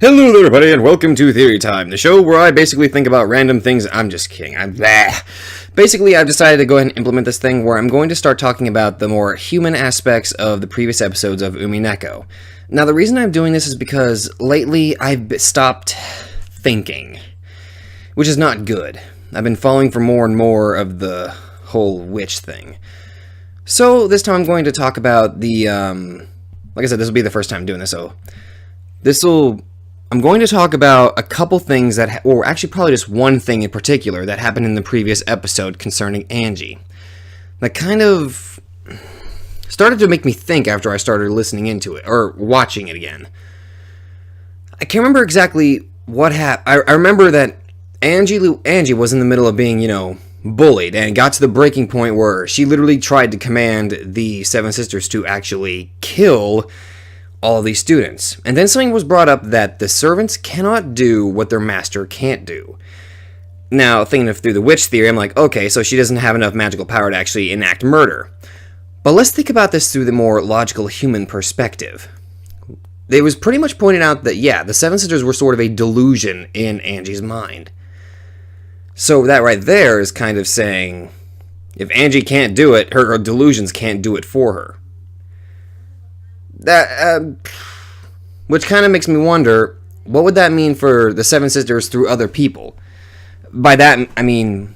Hello there, everybody, and welcome to Theory Time, the show where I basically think about random things. I'm just kidding. Basically, I've decided to go ahead and implement this thing where I'm going to start talking about the more human aspects of the previous episodes of Umineko. Now, the reason I'm doing this is because lately I've stopped thinking, which is not good. I've been falling for more and more of the whole witch thing. So, this time I'm going to talk about the, like I said, this will be the first time doing this, so I'm going to talk about a couple things that, or actually probably just one thing in particular that happened in the previous episode concerning Angie. That kind of started to make me think after I started listening into it, or watching it again. I can't remember exactly what happened. I remember that Angie was in the middle of being, bullied, and got to the breaking point where she literally tried to command the Seven Sisters to actually kill all these students. And then something was brought up that the servants cannot do what their master can't do. Now, thinking through the witch theory, I'm like, okay, so she doesn't have enough magical power to actually enact murder. But let's think about this through the more logical human perspective. It was pretty much pointed out that, yeah, the Seven Sisters were sort of a delusion in Angie's mind. So that right there is kind of saying, if Angie can't do it, her delusions can't do it for her. That, which kind of makes me wonder, what would that mean for the Seven Sisters through other people? By that, I mean,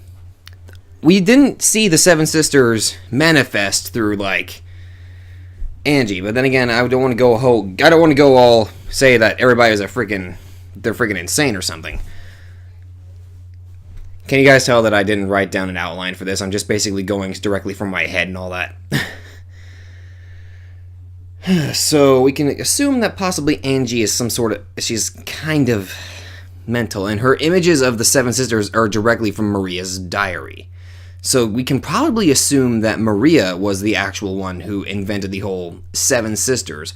we didn't see the Seven Sisters manifest through, like, Angie, but then again, I don't want to go all say that everybody is they're freaking insane or something. Can you guys tell that I didn't write down an outline for this? I'm just basically going directly from my head and all that. So we can assume that possibly Angie is she's kind of mental, and her images of the Seven Sisters are directly from Maria's diary. So we can probably assume that Maria was the actual one who invented the whole Seven Sisters,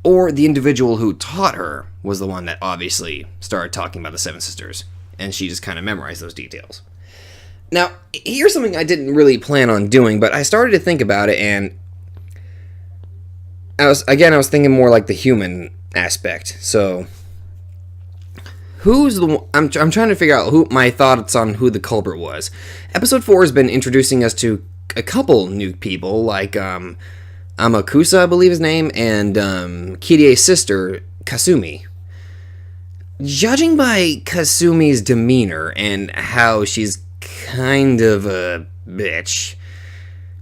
or the individual who taught her was the one that obviously started talking about the Seven Sisters, and she just kind of memorized those details. Now, here's something I didn't really plan on doing, but I started to think about it, and I was thinking more like the human aspect. So, who's the one? I'm trying to figure out my thoughts on who the culprit was. Episode 4 has been introducing us to a couple new people, like Amakusa, I believe his name, and Kirie's sister, Kasumi. Judging by Kasumi's demeanor and how she's kind of a bitch,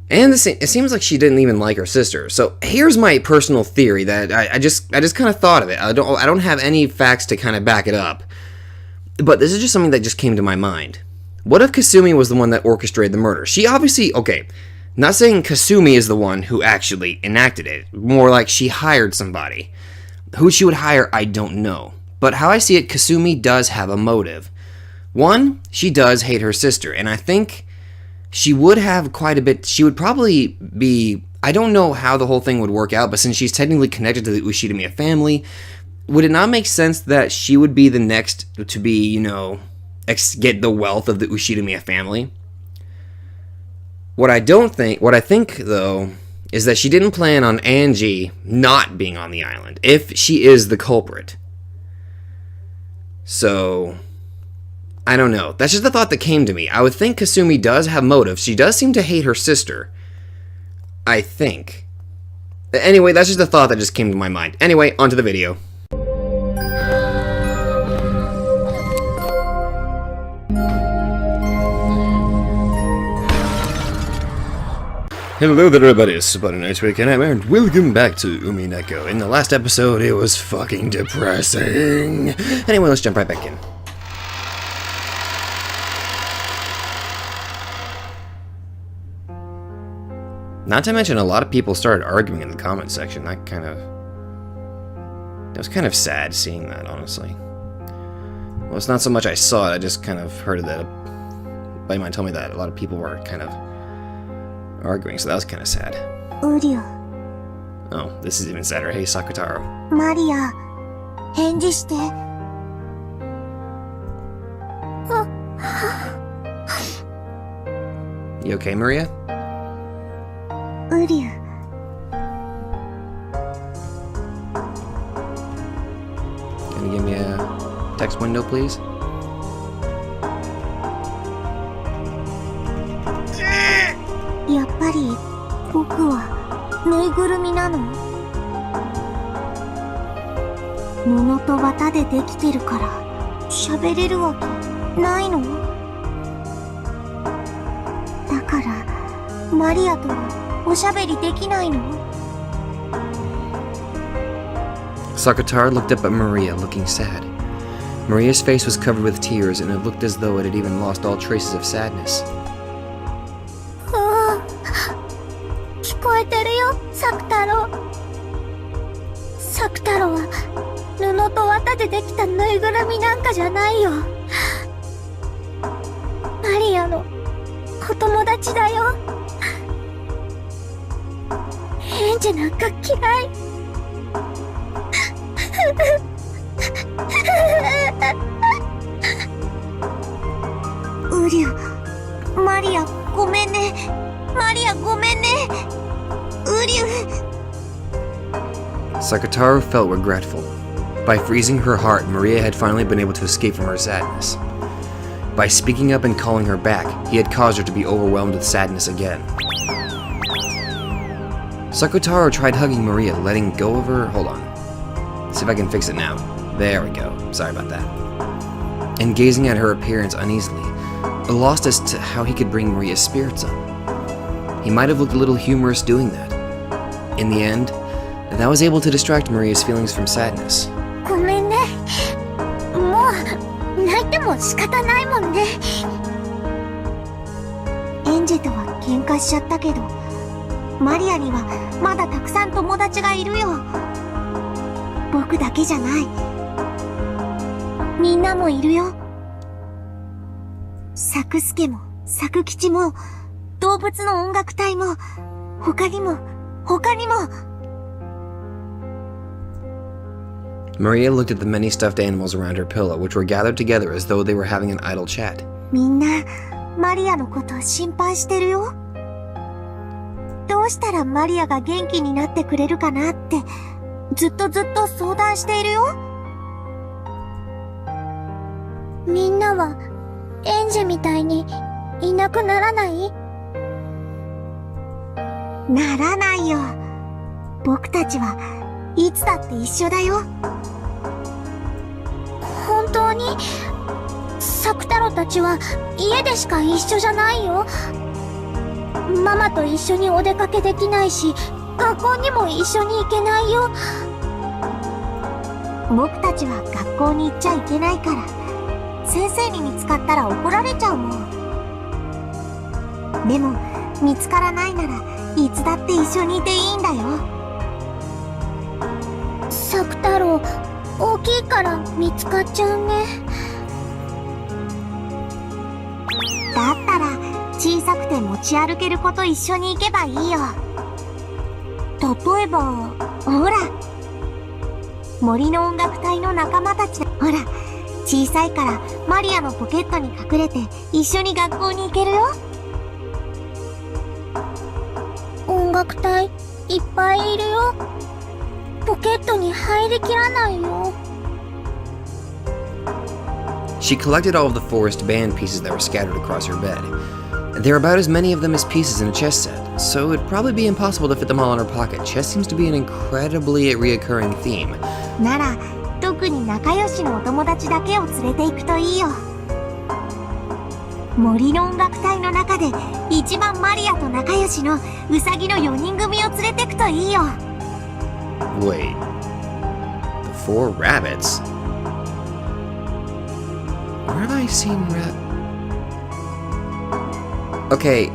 and it seems like she didn't even like her sister. So here's my personal theory that I just kind of thought of it. I don't have any facts to kind of back it up, but this is just something that just came to my mind. What if Kasumi was the one that orchestrated the murder? She obviously, okay, not saying Kasumi is the one who actually enacted it, more like she hired somebody. Who she would hire, I don't know. But how I see it, Kasumi does have a motive. One, she does hate her sister, and I think she would have quite a bit. She would probably be, I don't know how the whole thing would work out, but since she's technically connected to the Ushidamiya family, would it not make sense that she would be the next to be, get the wealth of the Ushidamiya family? What I think, though, is that she didn't plan on Angie not being on the island, if she is the culprit. So, I don't know. That's just the thought that came to me. I would think Kasumi does have motives. She does seem to hate her sister. I think. Anyway, that's just a thought that just came to my mind. Anyway, on to the video. Hello there, everybody. It's about a nice weekend, and welcome back to Umineko. In the last episode, it was fucking depressing. Anyway, let's jump right back in. Not to mention, a lot of people started arguing in the comment section. That was kind of sad seeing that, honestly. Well, it's not so much I saw it, I just kind of heard that. A buddy of mine told me that a lot of people were kind of arguing, so that was kind of sad. Uryu. Oh, this is even sadder. Hey, Sakutaro. Maria, 返事して。You okay, Maria? Uryu. Can you give me a text window, please? "やっぱり僕はぬいぐるみなの?布と綿でできてるから喋れるわけないの?だからマリアとはおしゃべりできないの?" Sakatara looked up at Maria, looking sad. Maria's face was covered with tears, and it looked as though it had even lost all traces of sadness. 聞こえてるよ、サク太郎。サク太郎は布と綿でできたぬいぐるみなんかじゃないよ。マリアのお友達だよ。変じゃなんか嫌い。ウリュ、マリアごめんね。マリアごめんね。ウリュ。Sakatara felt regretful. By freezing her heart, Maria had finally been able to escape from her sadness. By speaking up and calling her back, he had caused her to be overwhelmed with sadness again. Sakutaro tried hugging Maria, letting go of her. Hold on. See if I can fix it now. There we go. Sorry about that. And gazing at her appearance uneasily, lost as to how he could bring Maria's spirits up. He might have looked a little humorous doing that. In the end, that was able to distract Maria's feelings from sadness. ごめんね。もう泣いても仕方ないもんね。エンジェとは喧嘩しちゃったけど、マリアにはまだたくさん友達がいるよ。僕だけじゃない。みんなもいるよ。サクスケもサク吉も動物の音楽隊も他にも。Maria looked at the many stuffed animals around her pillow, which were gathered together as though they were having an idle chat. みんなマリアのこと心配してるよ。どうしたらマリアが元気になってくれるかなってずっと相談しているよ。みんなはエンジェみたいにいなくならない？ならないよ。僕たちはいつだって一緒だよ。本当に？サク太郎たちは家でしか一緒じゃないよ。ママと一緒にお出かけできないし、学校にも一緒に行けないよ。僕たちは学校に行っちゃいけないから、先生に見つかったら怒られちゃうもん。でも見つからないならいつだって一緒にいていいんだよ。サク太郎、大きいから見つかっちゃうね。だったら小さくて持ち歩ける子と一緒に行けばいいよ。例えば、ほら、森の音楽隊の仲間たち。ほら、小さいからマリアのポケットに隠れて一緒に学校に行けるよ。音楽隊いっぱいいるよ。ポケットに入りきらないよ。She collected all of the forest band pieces that were scattered across her bed. There are about as many of them as pieces in a chess set, so it'd probably be impossible to fit them all in her pocket. Chess seems to be an incredibly reoccurring theme. なら、特に仲良しのお友達だけを連れて行くといいよ。森の音楽隊の中で一番マリアと仲良しのウサギの4人組を連れて行くといいよ。Wait. The 4 rabbits? Where have I seen Okay.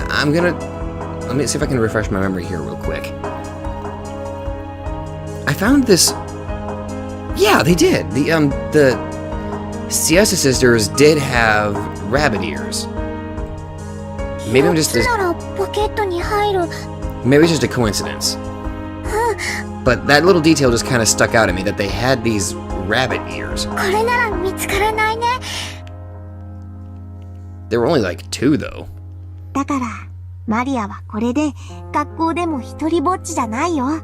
Let me see if I can refresh my memory here real quick. I found this... Yeah, they did. The Siesta sisters did have rabbit ears. Maybe I'm just... Maybe it's just a coincidence. But that little detail just kind of stuck out at me, that they had these rabbit ears. There were only like 2 though. だから、マリアはこれで学校でも一人ぼっちじゃないよ。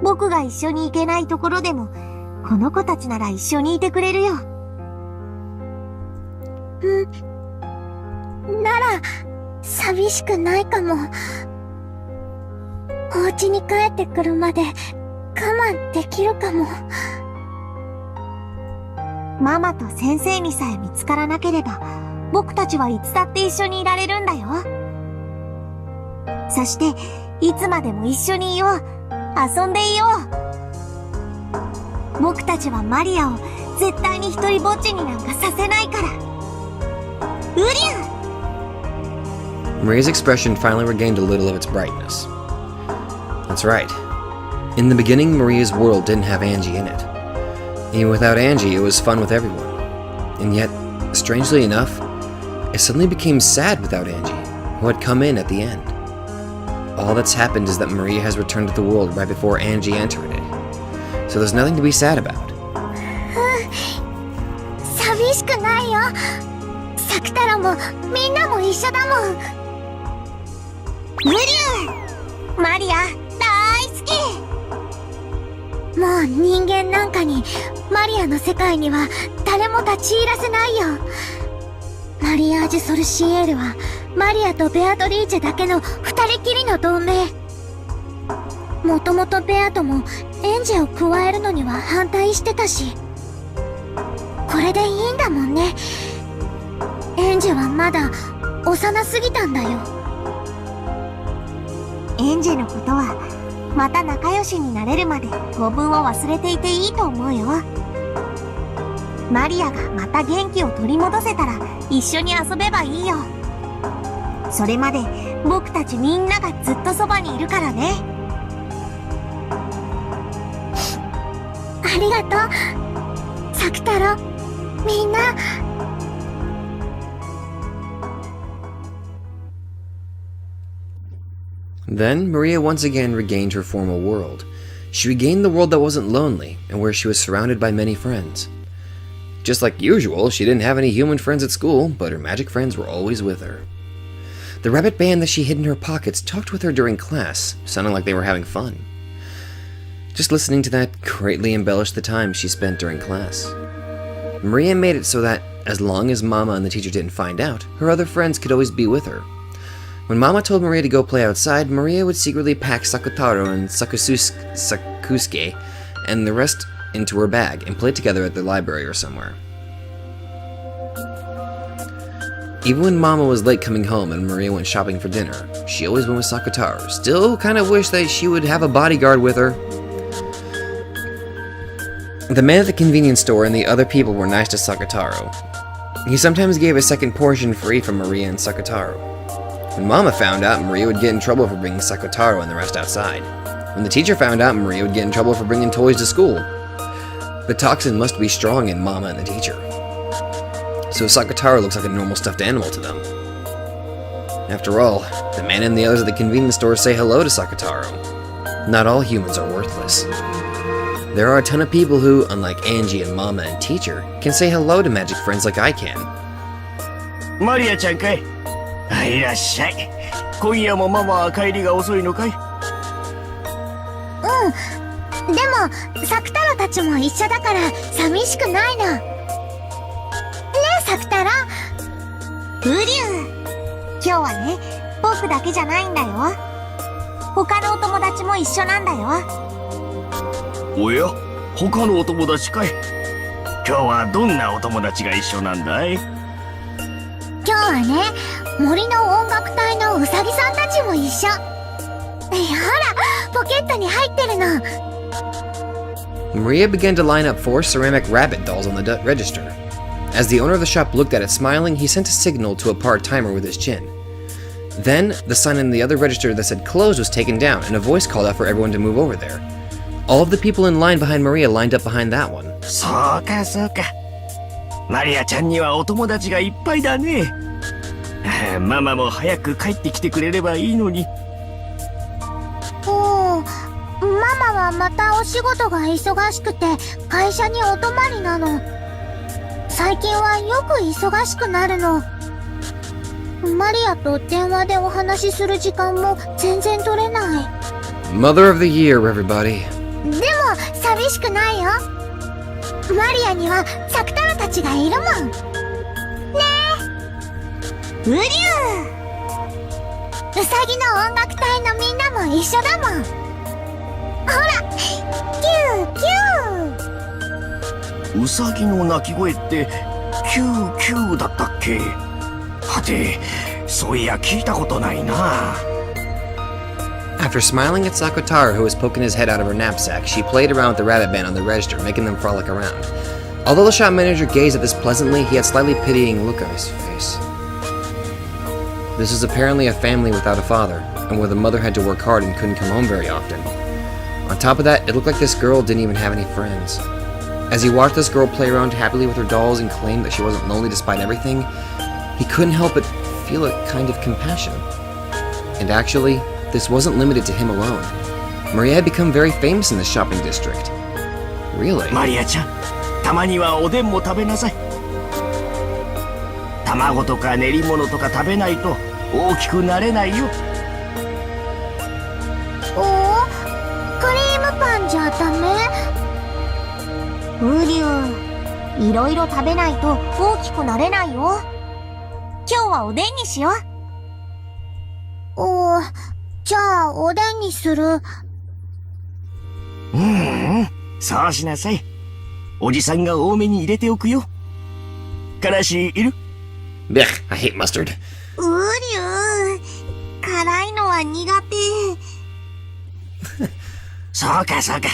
僕が一緒に行けないところでも、この子たちなら一緒にいてくれるよ。なら、寂しくないかも。お家に帰ってくるまで我慢できるかも。ママと先生にさえ見つからなければ、僕たちはいつだって一緒にいられるんだよ。そして、いつまでも一緒にいよう。遊んでいよう。僕たちはマリアを絶対に一人ぼっちになんかさせないから。うりゃ！ Maria's expression finally regained a little of its brightness. That's right. In the beginning, Maria's world didn't have Angie in it. Even without Angie, it was fun with everyone. And yet, strangely enough, it suddenly became sad without Angie, who had come in at the end. All that's happened is that Maria has returned to the world right before Angie entered it. So there's nothing to be sad about. 寂しくないよ。サク太郎もみんなも一緒だもん。うりゅう！マリア、大好き！もう人間なんかに、マリアの世界には誰も立ち入らせないよ。マリアージュ・ソルシエールは、マリアとベアトリーチェだけの二人きりの同盟。もともとベアトもエンジェを加えるのには反対してたし。これでいいんだもんね。エンジェはまだ幼すぎたんだよ。エンジェのことはまた仲良しになれるまで当分を忘れていていいと思うよ。マリアがまた元気を取り戻せたら一緒に遊べばいいよ。それまで僕たちみんながずっとそばにいるからね。ありがとう、サク太郎。みんな。Then, Maria once again regained her formal world. She regained the world that wasn't lonely, and where she was surrounded by many friends. Just like usual, she didn't have any human friends at school, but her magic friends were always with her. The rabbit band that she hid in her pockets talked with her during class, sounding like they were having fun. Just listening to that greatly embellished the time she spent during class. Maria made it so that, as long as Mama and the teacher didn't find out, her other friends could always be with her. When Mama told Maria to go play outside, Maria would secretly pack Sakutaro and Sakusuke and the rest into her bag and play together at the library or somewhere. Even when Mama was late coming home and Maria went shopping for dinner, she always went with Sakutaro. Still kind of wished that she would have a bodyguard with her. The man at the convenience store and the other people were nice to Sakutaro. He sometimes gave a second portion free for Maria and Sakutaro. When Mama found out, Maria would get in trouble for bringing Sakutaro and the rest outside. When the teacher found out, Maria would get in trouble for bringing toys to school. The toxin must be strong in Mama and the teacher. So Sakutaro looks like a normal stuffed animal to them. After all, the man and the others at the convenience store say hello to Sakutaro. Not all humans are worthless. There are a ton of people who, unlike Angie and Mama and teacher, can say hello to magic friends like I can. Maria-chanかい？いらっしゃい。今夜もママは帰りが遅いのかい？うん。でも、サク太郎たちも一緒だから寂しくないの。ねえ、サク太郎。うりゅう。今日はね、僕だけじゃないんだよ。他のお友達も一緒なんだよ。おや、他のお友達かい？今日はどんなお友達が一緒なんだい？今日はね、森の音楽隊のうさぎさんたちも一緒。ほら、ポケットに入ってるの。Maria began to line up 4 ceramic rabbit dolls on the register. As the owner of the shop looked at it smiling, he sent a signal to a part-timer with his chin. Then, the sign in the other register that said closed was taken down, and a voice called out for everyone to move over there. All of the people in line behind Maria lined up behind that one. そうかそうか。マリアちゃんにはお友達がいっぱいだね。ママも早く帰ってきてくれればいいのに。ママはまたお仕事が忙しくて会社にお泊まりなの。最近はよく忙しくなるの。マリアと電話でお話しする時間も全然取れない。 Mother of the year, everybody. でも寂しくないよ。マリアにはサクタラたちがいるもん。ねえ。ウリュウ。ウサギの音楽隊のみんなも一緒だもん。ほら、キューキュー。ウサギの鳴き声ってキューキューだったっけ？はて、そういや聞いたことないな。After smiling at Sakutaro, who was poking his head out of her knapsack, she played around with the rabbit band on the register, making them frolic around. Although the shop manager gazed at this pleasantly, he had a slightly pitying look on his face. This was apparently a family without a father, and where the mother had to work hard and couldn't come home very often. On top of that, it looked like this girl didn't even have any friends. As he watched this girl play around happily with her dolls and claimed that she wasn't lonely despite everything, he couldn't help but feel a kind of compassion. And actually, this wasn't limited to him alone. Maria had become very famous in the shopping district. Really? マリアちゃん、たまにはおでんも食べなさい。卵とか練り物とか食べないと大きくなれないよ。おお、クリームパンじゃダメ？ウリュウ、いろいろ食べないと大きくなれないよ。今日はおでんにしよう。おー、じゃあおでんにする。そうしなさい。おじさんが多めに入れておくよ。からしいる？ Blech, I hate mustard. ウリュウ、辛いのは苦手。そうかそうか。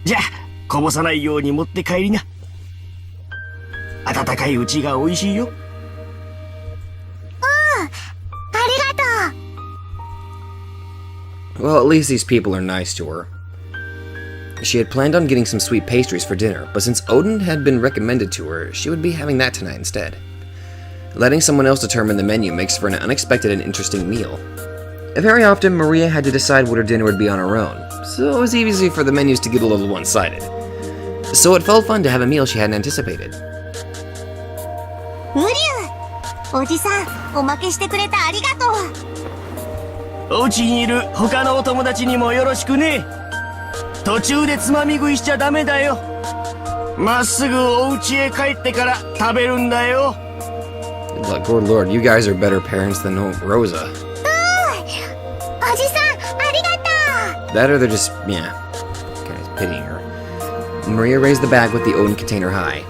じゃあこぼさないように持って帰りな。温かいうちが美味しいよ。ありがとう。 Well, at least these people are nice to her. She had planned on getting some sweet pastries for dinner, but since Odin had been recommended to her, she would be having that tonight instead. Letting someone else determine the menu makes for an unexpected and interesting meal. Very often, Maria had to decide what her dinner would be on her own, so it was easy for the menus to get a little one-sided. So it felt fun to have a meal she hadn't anticipated. ウリュウ、おじさん、おまけしてくれてありがとう。お家にいる他のお友達にもよろしくね。途中でつまみ食いしちゃダメだよ。まっすぐお家へ帰ってから食べるんだよ。Like, good lord, you guys are better parents than Rosa. おじさん、ありがとう。 That or they're just, yeah, kind of pitying her. Maria raised the bag with the Odin container high.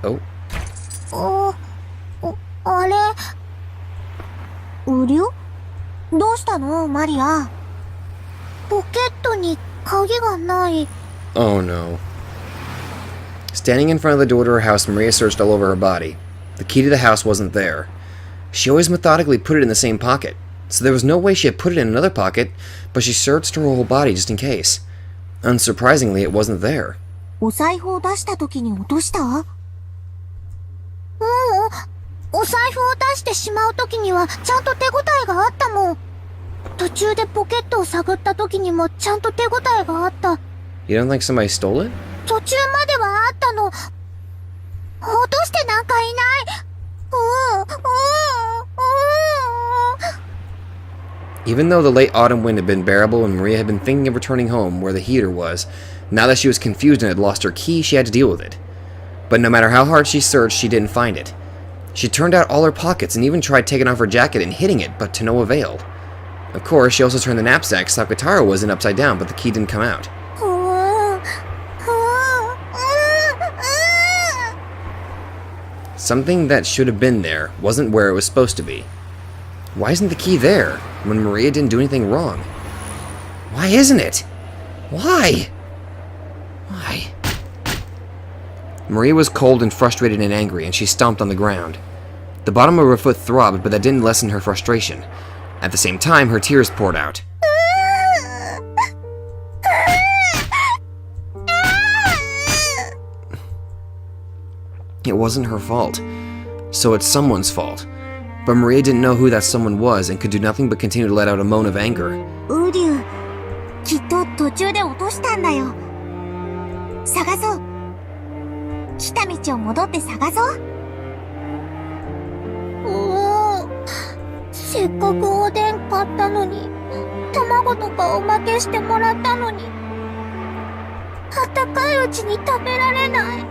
Oh. あれ、ウリュウ？どうしたの、マリア？ポケットに鍵がない。 Oh no. Standing in front of the door to her house, Maria searched all over her body. The key to the house wasn't there. She always methodically put it in the same pocket, so there was no way she had put it in another pocket, but she searched her whole body just in case. Unsurprisingly, it wasn't there. お財布を出した時に落とした？お財布を出してしまう時にはちゃんと手応えがあったもん。途中でポケットを探った時にもちゃんと手応えがあった。 You don't think somebody stole it? 途中まではあったの。落としてなんかいない。Even though the late autumn wind had been bearable and Maria had been thinking of returning home where the heater was, now that she was confused and had lost her key, she had to deal with it. But no matter how hard she searched, she didn't find it. She turned out all her pockets and even tried taking off her jacket and hitting it, but to no avail. Of course, she also turned the knapsack Sakutaro was in upside down, but the key didn't come out. Something that should have been there wasn't where it was supposed to be. Why isn't the key there when Maria didn't do anything wrong? Why isn't it? Why? Why? Maria was cold and frustrated and angry, and she stomped on the ground. The bottom of her foot throbbed, but that didn't lessen her frustration. At the same time, her tears poured out. It wasn't her fault, so it's someone's fault. But Maria didn't know who that someone was and could do nothing but continue to let out a moan of anger. ウリュウ、きっと途中で落としたんだよ。探そう。来た道を戻って探そう。せっかくおでん買ったのに、卵とかおまけしてもらったのに、あったかいうちに食べられない。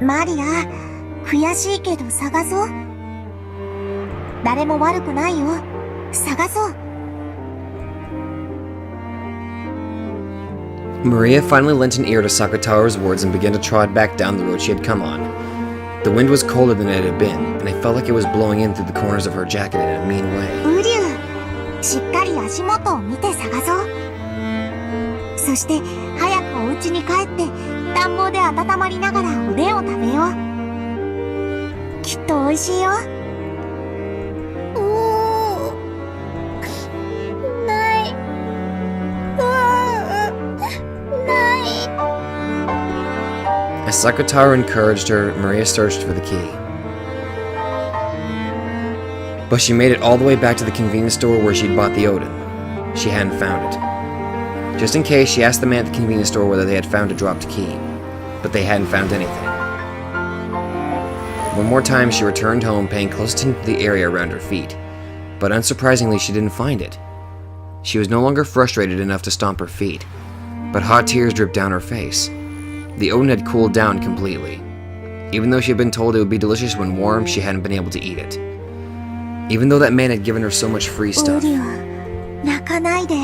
マリア、悔しいけど探そう。誰も悪くないよ。探そう。Maria finally lent an ear to Sakataro's words and began to trot back down the road she had come on. The wind was colder than it had been, and I felt like it was blowing in through the corners of her jacket in a mean way. ウリュウ、しっかり足元を見て探そう。そして早くお家に帰って暖房で温まりながらおでんを食べよう。きっと美味しいよ。ない。ない。As Sakataro encouraged her, Maria searched for the key. But she made it all the way back to the convenience store where she'd bought the Odin. She hadn't found it. Just in case, she asked the man at the convenience store whether they had found a dropped key, but they hadn't found anything. One more time, she returned home, paying close attention to the area around her feet, but unsurprisingly, she didn't find it. She was no longer frustrated enough to stomp her feet, but hot tears dripped down her face. The Odin had cooled down completely. Even though she had been told it would be delicious when warm, she hadn't been able to eat it. Even though that man had given her so much free ウ stuff. リュウ、泣かないで。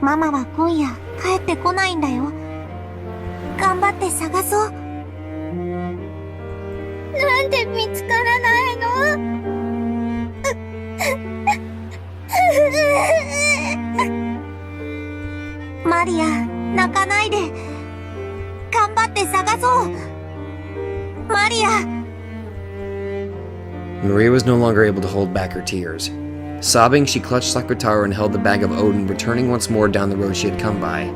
ママは今夜帰ってこないんだよ。頑張って探そう。なんで見つからないの？マリア、泣かないで。頑張って探そう。マリア。Maria was no longer able to hold back her tears. Sobbing, she clutched Sakutaro and held the bag of Odin, returning once more down the road she had come by.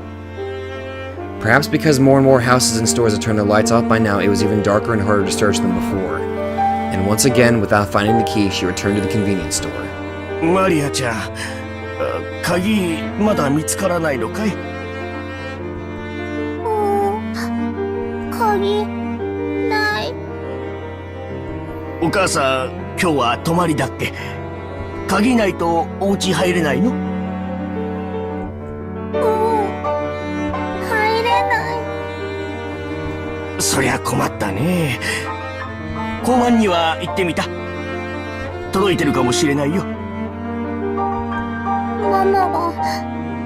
Perhaps because more and more houses and stores had turned their lights off by now, it was even darker and harder to search than before. And once again, without finding the key, she returned to the convenience store. マリアちゃん、鍵まだ見つからないのかい？鍵ない。お母さん、今日は泊まりだって。鍵ないとお家入れないの？入れない。そりゃ困ったね。交番には行ってみた。届いてるかもしれないよ。ママが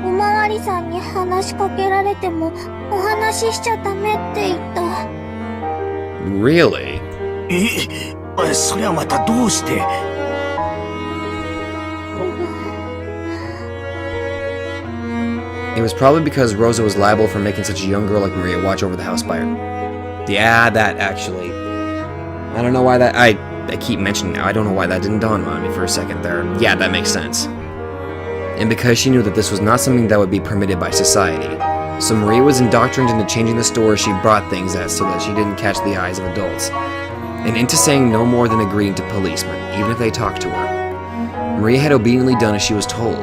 おまわりさんに話しかけられてもお話ししちゃダメって言った。Really? そりゃまたどうして？It was probably because Rosa was liable for making such a young girl like Maria watch over the house by her. Yeah, that actually. I don't know why that. I keep mentioning now. I don't know why that didn't dawn on me for a second there. Yeah, that makes sense. And because she knew that this was not something that would be permitted by society. So Maria was indoctrined into changing the store she brought things at so that she didn't catch the eyes of adults. And into saying no more than agreeing to policemen, even if they talked to her. Maria had obediently done as she was told.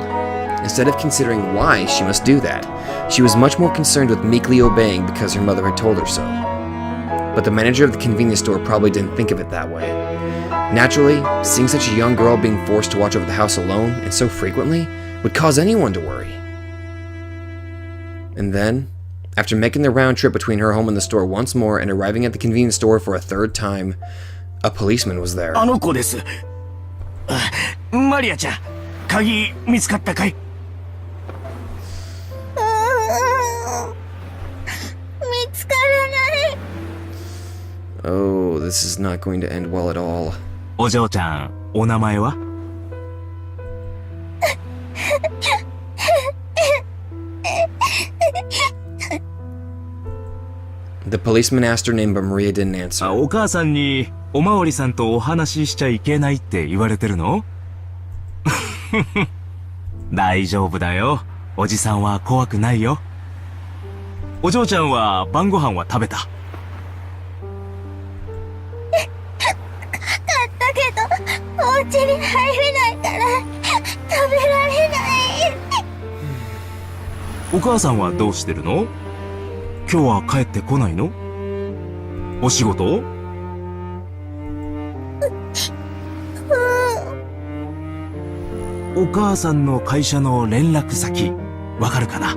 Instead of considering why she must do that, she was much more concerned with meekly obeying because her mother had told her so. But the manager of the convenience store probably didn't think of it that way. Naturally, seeing such a young girl being forced to watch over the house alone, and so frequently, would cause anyone to worry. And then, after making the round trip between her home and the store once more and arriving at the convenience store for a third time, a policeman was there. あの子です。マリアちゃん、鍵見つかったかい？見つからない。Oh, this is not going to end well at all. お嬢ちゃん、お名前は？The policeman asked her name, but Maria didn't answer. お母さんにおまわりさんとお話ししちゃいけないって言われてるの？大丈夫だよ。おじさんは怖くないよ。お嬢ちゃんは晩ご飯は食べた？買ったけど、お家に入れないから食べられない。お母さんはどうしてるの？今日は帰ってこないの？お仕事？お母さんの会社の連絡先わかるかな？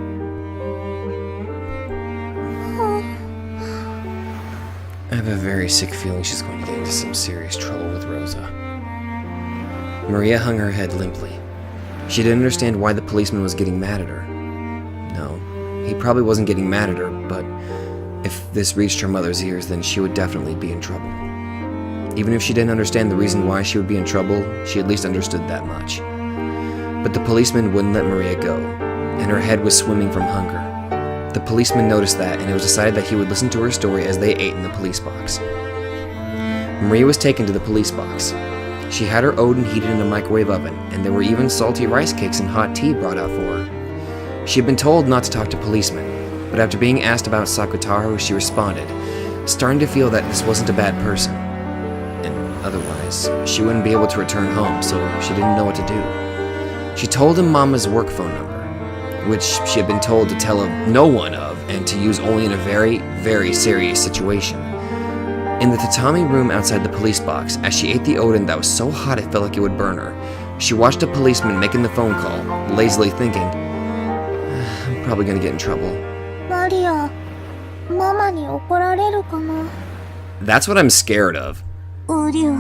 I have a very sick feeling she's going to get into some serious trouble with Rosa. Maria hung her head limply. She didn't understand why the policeman was getting mad at her. No, he probably wasn't getting mad at her, but if this reached her mother's ears, then she would definitely be in trouble. Even if she didn't understand the reason why she would be in trouble, she at least understood that much. But the policeman wouldn't let Maria go, and her head was swimming from hunger. The policeman noticed that, and it was decided that he would listen to her story as they ate in the police box. Maria was taken to the police box. She had her Odin heated in a microwave oven, and there were even salty rice cakes and hot tea brought out for her. She had been told not to talk to policemen, but after being asked about Sakutaro, she responded, starting to feel that this wasn't a bad person. And otherwise, she wouldn't be able to return home, so she didn't know what to do. She told him Mama's work phone number, which she had been told to tell no one of, and to use only in a very, very serious situation. In the tatami room outside the police box, as she ate the Odin that was so hot it felt like it would burn her, she watched a policeman making the phone call, lazily thinking, I'm probably gonna get in trouble. Maria, Mama ni okorareru kana? That's what I'm scared of. Uryu.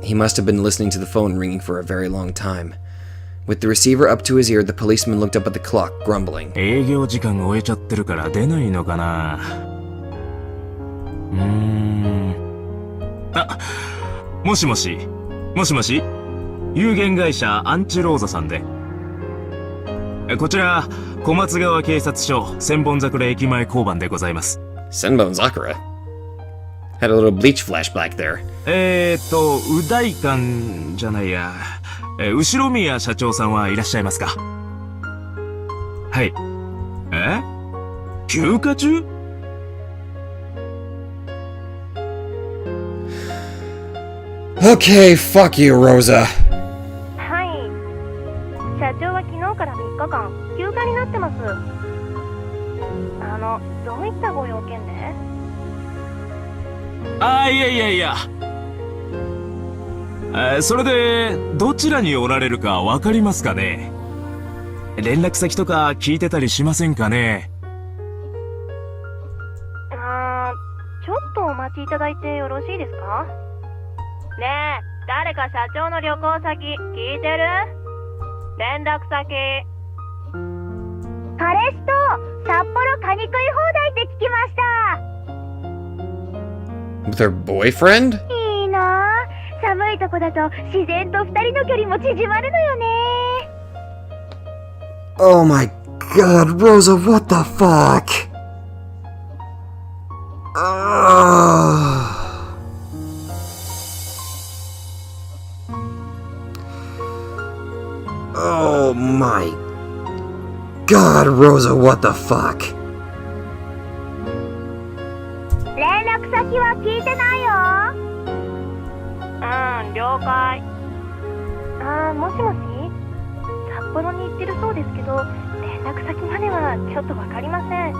He must have been listening to the phone ringing for a very long time. With the receiver up to his ear, the policeman looked up at the clock, grumbling. 営業時間終えちゃってるから出ないのかな。あ、もしもし、もしもし、有限会社アンチローザさんで。こちら、小松川警察署千本桜駅前交番でございます。Senbon Sakura? Had a little bleach flashback there. う大館じゃないや。後宮社長さんはいらっしゃいますか？はい。休暇中？Okay, fuck you, Rosa. はい。社長は昨日から3日間休暇になってます。どういったご用件で？いや。それで、どちらにおられるかわかりますかね？連絡先とか聞いてたりしませんかね？ちょっとお待ちいただいてよろしいですか？ねえ、誰か社長の旅行先聞いてる？連絡先。彼氏と札幌カニ食い放題って聞きました。With her boyfriend? いいなぁ。寒いとこだと自然と二人の距離も縮まるのよね。Oh my god, Rosa, what the fuck? Oh my god, Rosa, what the fuck? 連絡先は聞いてないよ。了解。もしもし？札幌に行ってるそうですけど、連絡先まではちょっとわかりません。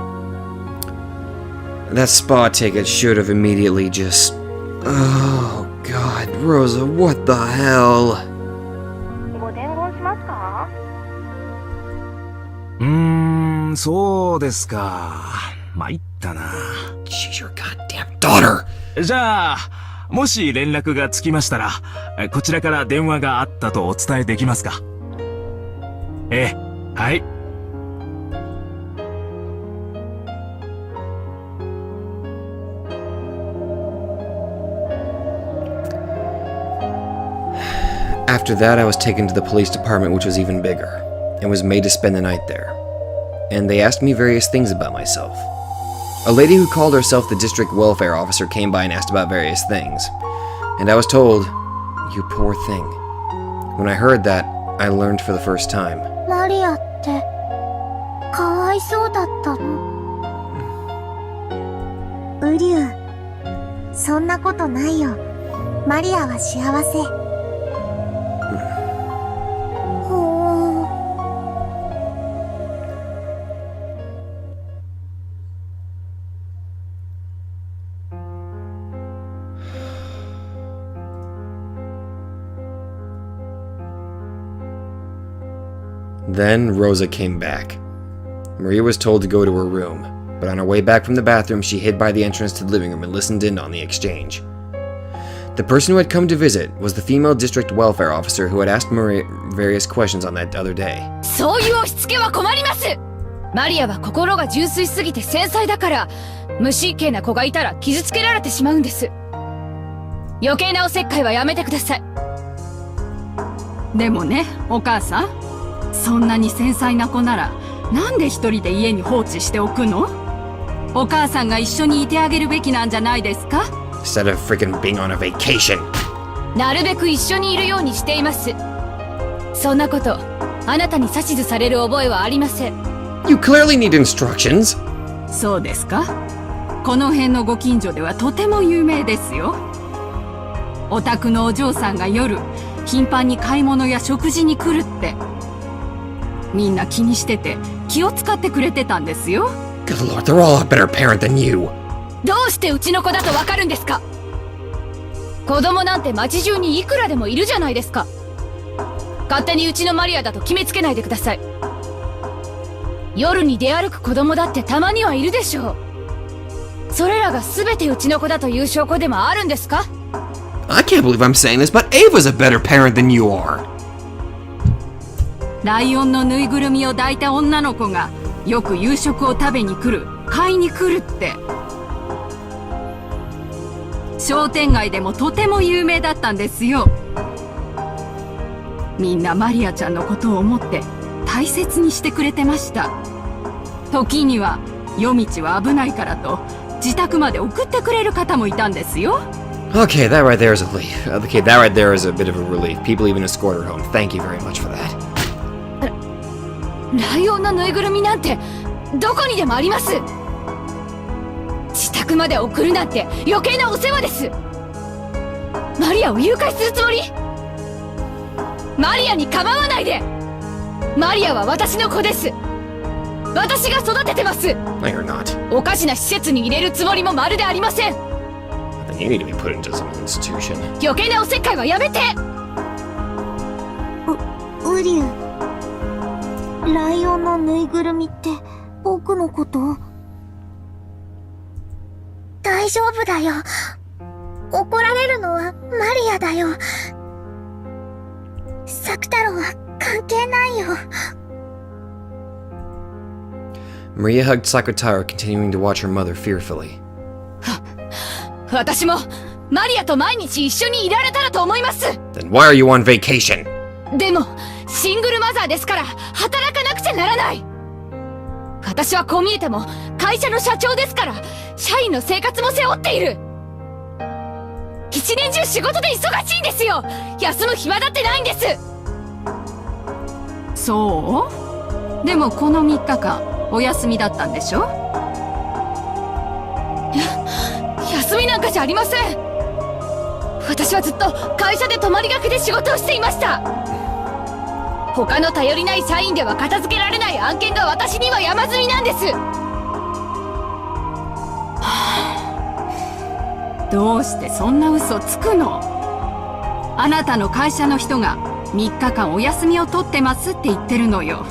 That spa ticket should have immediately just... Oh god, Rosa, what the hell? ご伝言しますか？そうですか。参ったな。She's your goddamn daughter! じゃあ、もし連絡がつきましたら、こちらから電話があったとお伝えできますか？はい。After that, I was taken to the police department, which was even bigger, and was made to spend the night there. And they asked me various things about myself. A lady who called herself the district welfare officer came by and asked about various things. And I was told, you poor thing. When I heard that, I learned for the first time. マリアって、かわいそうだったの？ウリュウ、そんなことないよ。マリアは幸せ。Then Rosa came back. Maria was told to go to her room, but on her way back from the bathroom, she hid by the entrance to the living room and listened in on the exchange. The person who had come to visit was the female district welfare officer who had asked Maria various questions on that other day. そういう押し付けは困ります。マリアは心が純粋すぎて繊細だから、無神経な子がいたら傷つけられてしまうんです。余計なおせっかいはやめてください。でもね、お母さん、そんなに繊細な子ならなんで一人で家に放置しておくの？お母さんが一緒にいてあげるべきなんじゃないですか？ Instead of freaking being on a vacation. なるべく一緒にいるようにしています。そんなこと、あなたに指図される覚えはありません。You clearly need instructions. そうですか？この辺のご近所ではとても有名ですよ。お宅のお嬢さんが夜、頻繁に買い物や食事に来るって。みんな気にしてて気を使ってくれてたんですよ。Good lord, they're all a better parent than you. どうしてうちの子だとわかるんですか？子供なんて街中にいくらでもいるじゃないですか。勝手にうちのマリアだと決めつけないでください。夜に出歩く子供だってたまにはいるでしょう。それらが全てうちの子だという証拠でもあるんですか？ I can't believe I'm saying this, but Ava's a better parent than you are. ライオンのぬいぐるみを抱いた女の子がよく夕食を食べに来る、買いに来るって。商店街でもとても有名だったんですよ。みんなマリアちゃんのことを思って大切にしてくれてました。時には夜道は危ないからと自宅まで送ってくれる方もいたんですよ。Okay, that right there is a relief. Okay, that right there is a bit of a relief. People even escort her home. Thank you very much for that. ライオンのぬいぐるみなんてどこにでもあります。自宅まで送るなんて余計なお世話です。マリアを誘拐するつもり？マリアに構わないで。マリアは私の子です。私が育ててます。 No, you're not. おかしな施設に入れるつもりもまるでありません。 I think you need to be put into some institution. 余計なおせっかいはやめて。ウリュウ、ライオンのぬいぐるみって僕のこと？大丈夫だよ。怒られるのはマリアだよ。サク太郎は関係ないよ。 Maria hugged Sakutaro, continuing to watch her mother fearfully. 私もマリアと毎日一緒にいられたらと思います。 Then why are you on vacation? でもシングルマザーですから働かなくちゃならない。私はこう見えても会社の社長ですから社員の生活も背負っている。一年中仕事で忙しいんですよ。休む暇だってないんです。そう？でもこの3日間お休みだったんでしょ？休みなんかじゃありません。私はずっと会社で泊まりがけで仕事をしていました。他の頼りない社員では片付けられない案件が私には山積みなんです。どうしてそんな嘘つくの？あなたの会社の人が3日間お休みを取ってますって言ってるのよ。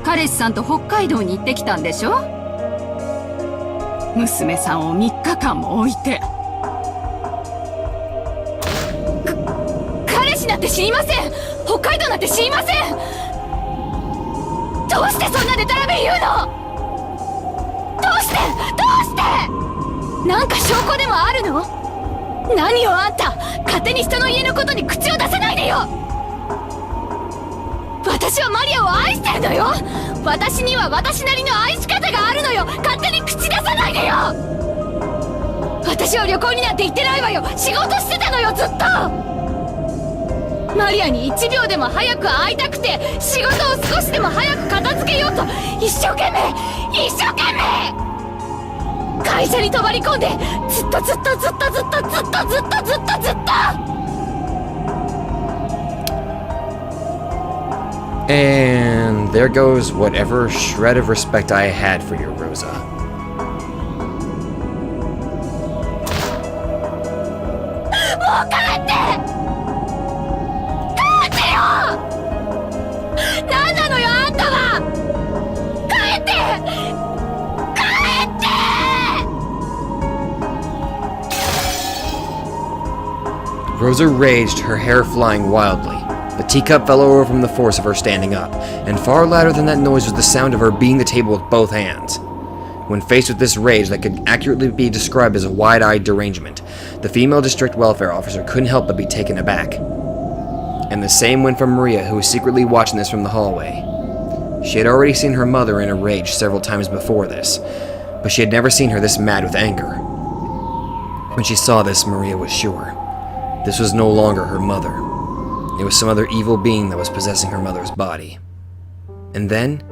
彼氏さんと北海道に行ってきたんでしょ？娘さんを3日間も置いて。彼氏なんて知りません。北海道なんて知りません。どうしてそんなデタラメ言うの？どうしてなんか証拠でもあるの？何よあんた、勝手に人の家のことに口を出さないでよ。私はマリアを愛してるのよ。私には私なりの愛し方があるのよ。勝手に口出さないでよ。私は旅行になんて行ってないわよ。仕事してたのよ、ずっと。マリアに1秒でも早く会いたくて、仕事を少しでも早く片付けようと一生懸命会社に泊まり込んで、ずっとAnd there goes whatever shred of respect I had for you, Rosa. もう帰ってよ。何なの Rosa raged, her hair flying wildly. The teacup fell over from the force of her standing up, and far louder than that noise was the sound of her beating the table with both hands. When faced with this rage that could accurately be described as a wide-eyed derangement, the female district welfare officer couldn't help but be taken aback. And the same went for Maria, who was secretly watching this from the hallway. She had already seen her mother in a rage several times before this, but she had never seen her this mad with anger. When she saw this, Maria was sure. This was no longer her mother. It was some other evil being that was possessing her mother's body. And then,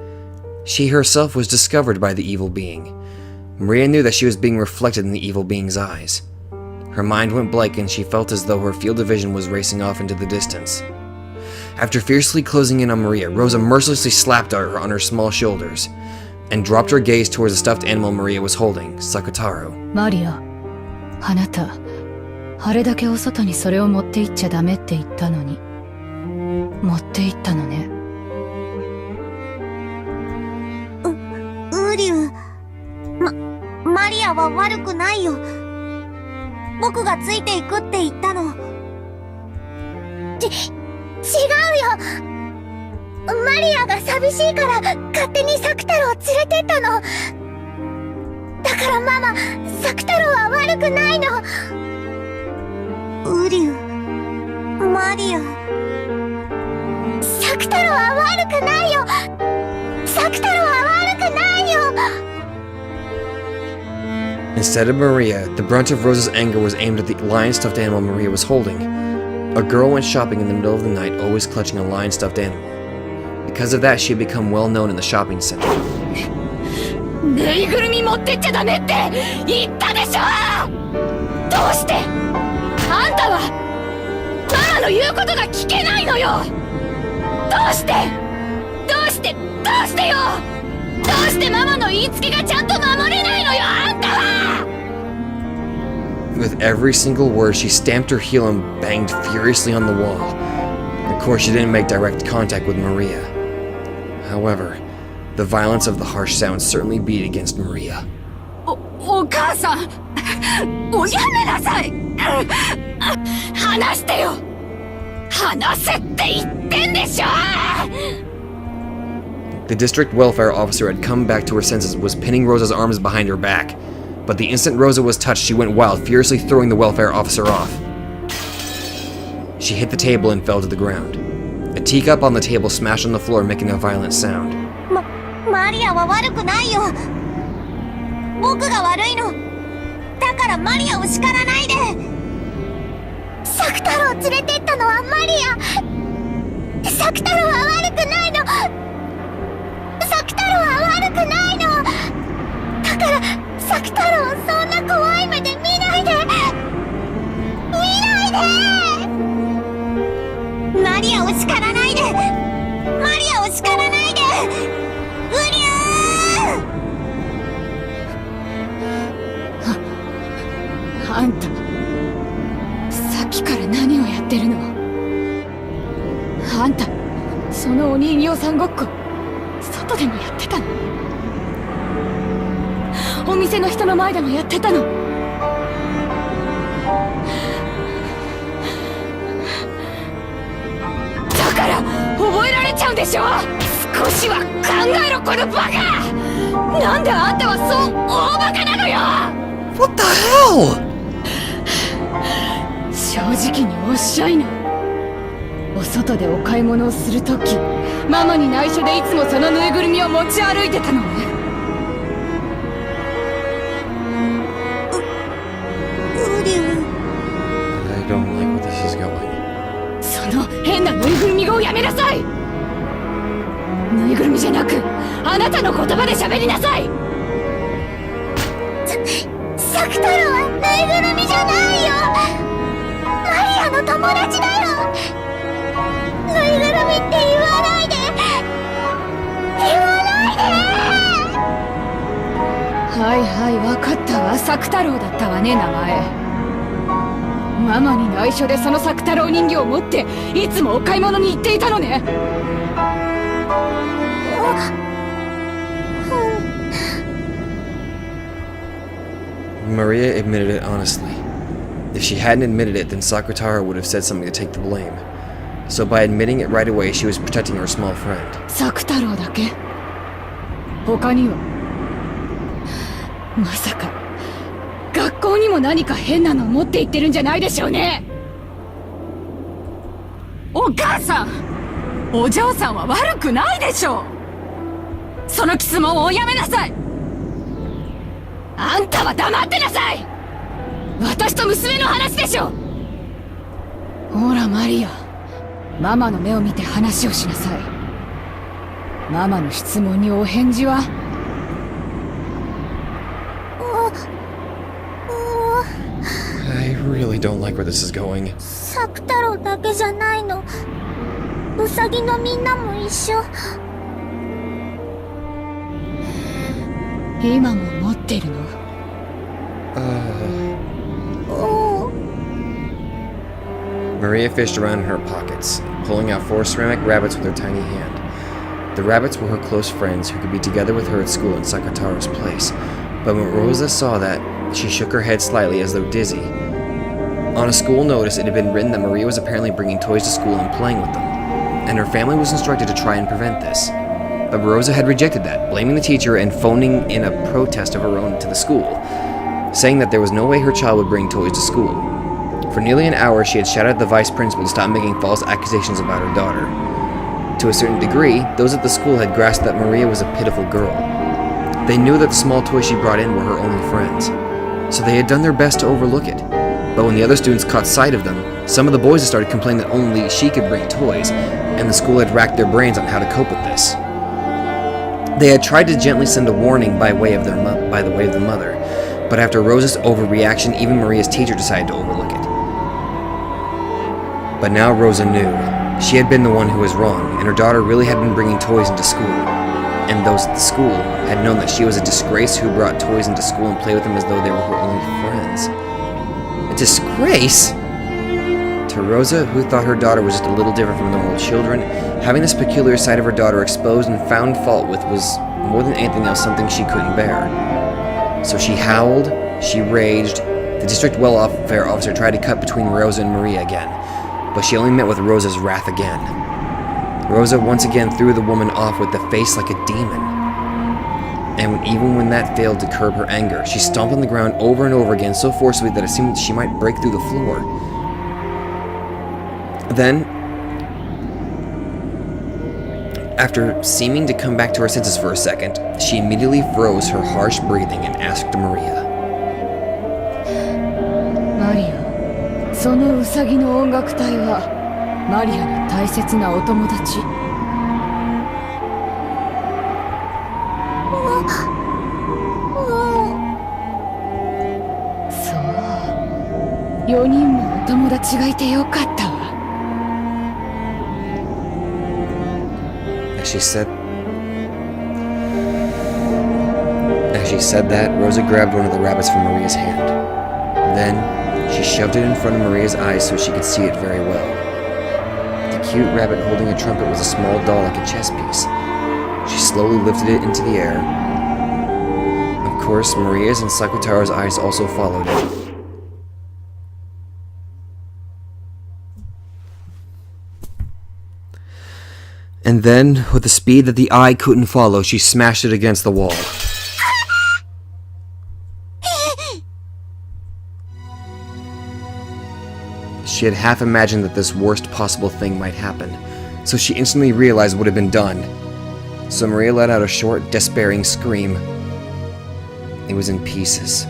she herself was discovered by the evil being. Maria knew that she was being reflected in the evil being's eyes. Her mind went blank and she felt as though her field of vision was racing off into the distance. After fiercely closing in on Maria, Rosa mercilessly slapped her on her small shoulders and dropped her gaze towards the stuffed animal Maria was holding, Sakutaro. マリア、あなた、あれだけお外にそれを持って行っちゃダメって言ったのに、持って行ったのね。ウリュウ、マリアは悪くないよ。僕がついていくって言ったの。違うよ。マリアが寂しいから勝手にサクタロを連れてったの。だからママ、サクタロは悪くないの。ウリュウ、マリア。サクタロは悪くないよ。サクタロは悪くないよ。Instead of Maria, the brunt of Rosa's anger was aimed at the lion-stuffed animal Maria was holding. A girl went shopping in the middle of the night, always clutching a lion-stuffed animal. Because of that, she had become well known in the shopping center. ぬいぐるみ持ってっちゃダメって言ったでしょ。どうしてあんたはママの言うことが聞けないのよ。どうしてよ。どうしてママの言いつけがちゃんと守れないのよ、あんたは。 With every single word, she stamped her heel and banged furiously on the wall. Of course, she didn't make direct contact with Maria. However, the violence of the harsh sounds certainly beat against Maria. お母さん、おやめなさい。話してよ。話せって言ってんでしょ。 The district welfare officer had come back to her senses and was pinning Rosa's arms behind her back. But the instant Rosa was touched, she went wild, furiously throwing the welfare officer off. She hit the table and fell to the ground. A teacup on the table smashed on the floor, making a violent sound. マリアは悪くないよ。僕が悪いの。だからマリアを叱らないで。サクタロを連れてったのはマリア。サクタロは悪くないの。サクタロは悪くないの。だからサクタロをそんな怖い目で見ないで。見ないで。マリアを叱らないで。マリアを叱らないで。ウリュウ。あんたさっきから何をやってるの。あんたそのお人形さんごっこ外でもやってたの。お店の人の前でもやってたの。だから覚えられちゃうんでしょ。少しは考えろ、このバカ。なんであんたはそう大バカなのよ。 What the hell? 正直におっしゃいな。お外でお買い物をするとき、ママに内緒でいつもそのぬいぐるみを持ち歩いてたのね。ウリュウ。 I don't like where this is going. その変なぬいぐるみ語をやめなさい。ぬいぐるみじゃなく、あなたの言葉で喋りなさい。サクタロはぬいぐるみじゃないよ。マリアの友達だよ。ぬいぐるみって言わないで。言わないで。はいはい、わかったわ。サク太郎だったわね、名前。ママに内緒でそのサク太郎人形を持っていつもお買い物に行っていたのね。Maria admitted it honestly. If she hadn't admitted it, then Sakutaro would have said something to take the blame. So by admitting it right away, she was protecting her small friend. サク太郎だけ他にはまさか学校にも何か変なのを持って行ってるんじゃないでしょうね。お母さん、お嬢さんは悪くないでしょう。その質問をおやめなさい。あんたは黙ってなさい。私と娘の話でしょ。ほらマリア、ママの目を見て話をしなさい。ママの質問にお返事は。I really don't like where this is going. サク太郎だけじゃないの。ウサギのみんなも一緒。今も持ってるの？おー。 Maria fished around in her pockets, pulling out 4 ceramic rabbits with her tiny hand. The rabbits were her close friends who could be together with her at school in Sakutaro's place. But when Rosa saw that, she shook her head slightly as though dizzy. On a school notice, it had been written that Maria was apparently bringing toys to school and playing with them, and her family was instructed to try and prevent this. But Rosa had rejected that, blaming the teacher and phoning in a protest of her own to the school, saying that there was no way her child would bring toys to school. For nearly an hour, she had shouted at the vice principal to stop making false accusations about her daughter. To a certain degree, those at the school had grasped that Maria was a pitiful girl. They knew that the small toys she brought in were her only friends, so they had done their best to overlook it. But when the other students caught sight of them, some of the boys had started complaining that only she could bring toys, and the school had racked their brains on how to cope with this. They had tried to gently send a warning by the way of the mother, but after Rosa's overreaction, even Maria's teacher decided to overlook it. But now Rosa knew. She had been the one who was wrong, and her daughter really had been bringing toys into school. And those at the school had known that she was a disgrace who brought toys into school and played with them as though they were her only friends. A disgrace? To Rosa, who thought her daughter was just a little different from normal children, having this peculiar side of her daughter exposed and found fault with was, more than anything else, something she couldn't bear. So she howled, she raged. The district welfare officer tried to cut between Rosa and Maria again, but she only met with Rosa's wrath again. Rosa once again threw the woman off with the face like a demon. And even when that failed to curb her anger, she stomped on the ground over and over again so forcibly that it seemed she might break through the floor. Then, after seeming to come back to her senses for a second, she immediately froze her harsh breathing and asked Maria. マリア、そのウサギの音楽隊はマリアの大切なお友達？そう、4人もお友達がいてよかったわ。As she said that, Rosa grabbed one of the rabbits from Maria's hand. Then, she shoved it in front of Maria's eyes so she could see it very well. The cute rabbit holding a trumpet was a small doll like a chess piece. She slowly lifted it into the air. Of course, Maria's and Sakutaro's eyes also followed it. And then, with a speed that the eye couldn't follow, she smashed it against the wall. She had half imagined that this worst possible thing might happen, so she instantly realized what had been done. So Maria let out a short, despairing scream. It was in pieces.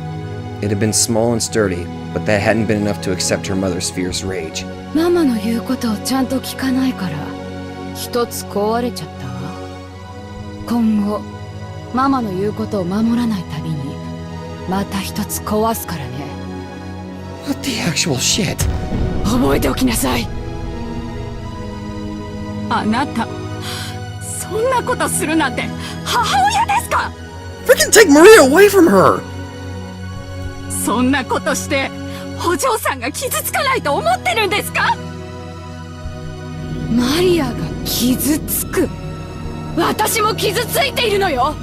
It had been small and sturdy, but that hadn't been enough to accept her mother's fierce rage. ママの言うことをちゃんと聞かないから一つ壊れちゃったわ。今後ママの言うことを守らないたびにまた一つ壊すからね。 What the actual shit? 覚えておきなさい。あなた、そんなことするなんて母親ですか？ Freaking take Maria away from her! そんなことしてお嬢さんが傷つかないと思ってるんですか？マリアが傷つく？私も傷ついているのよ。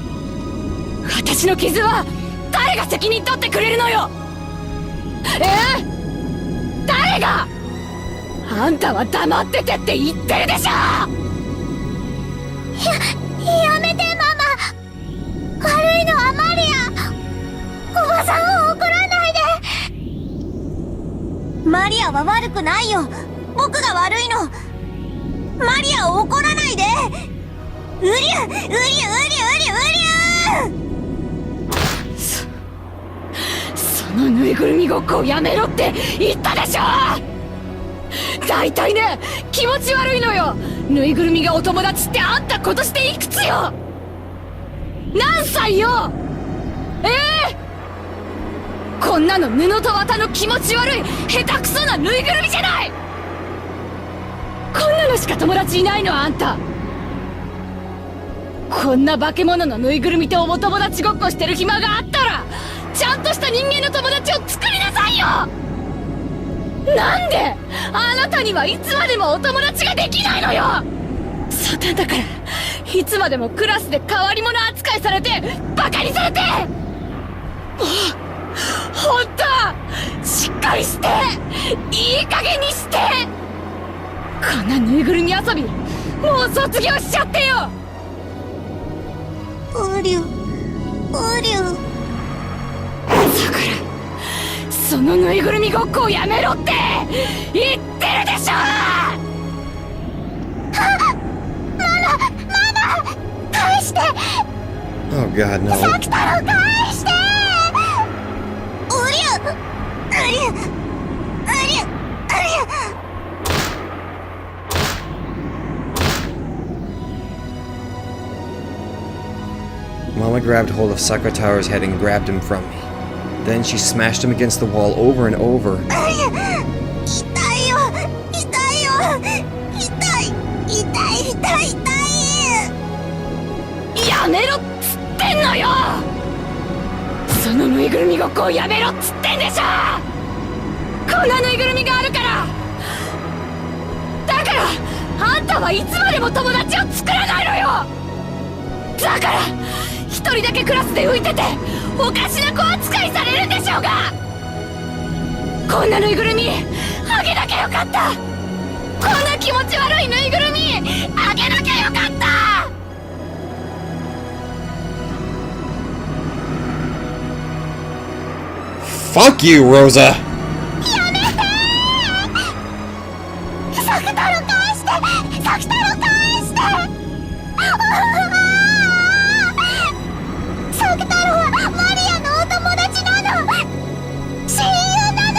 私の傷は誰が責任取ってくれるのよ。誰が？あんたは黙っててって言ってるでしょ。やめてママ。悪いのはマリア。おばさんを怒らないで。マリアは悪くないよ。僕が悪いの。マリアを怒らないで。うりゅうりゅうりゅうりゅうりゅう。そのぬいぐるみごっこをやめろって言ったでしょ。大体ね、気持ち悪いのよ。ぬいぐるみがお友達ってあんた今年でいくつよ。何歳よ。こんなの布と綿の気持ち悪い下手くそなぬいぐるみじゃない。こんなのしか友達いないのあんた。こんな化け物のぬいぐるみとお友達ごっこしてる暇があったらちゃんとした人間の友達を作りなさいよ。なんであなたにはいつまでもお友達ができないのよ。そうなんだからいつまでもクラスで変わり者扱いされてバカにされて。ほんとしっかりしていい加減にして。こんなぬいぐるみ遊びもう卒業しちゃってよ。うりゅうりゅう。だからそのぬいぐるみごっこをやめろって言ってるでしょ。ママ返して。 Oh god, no. さきたろ返して。うりゅううりゅううりゅううりゅう。 Mama grabbed hold of Sakataro's head and grabbed him from me. Then she smashed him against the wall over and over. 痛いよ痛いよ痛い痛い痛い痛い。やめろっつってんのよ。そのぬいぐるみごっこをやめろっつってんでしょ。こんなぬいぐるみがあるから。だからあんたはいつまでも友達を作らないのよ。だから一人だけクラスで浮いてておかしな子扱いされるんでしょうが。こんなぬいぐるみあげなきゃよかった。こんな気持ち悪いぬいぐるみあげなきゃよかった。Fuck you, Rosa! やめてー。サクタロ返してサクタロ返して。サクタロはマリアのお友達なの。親友なの。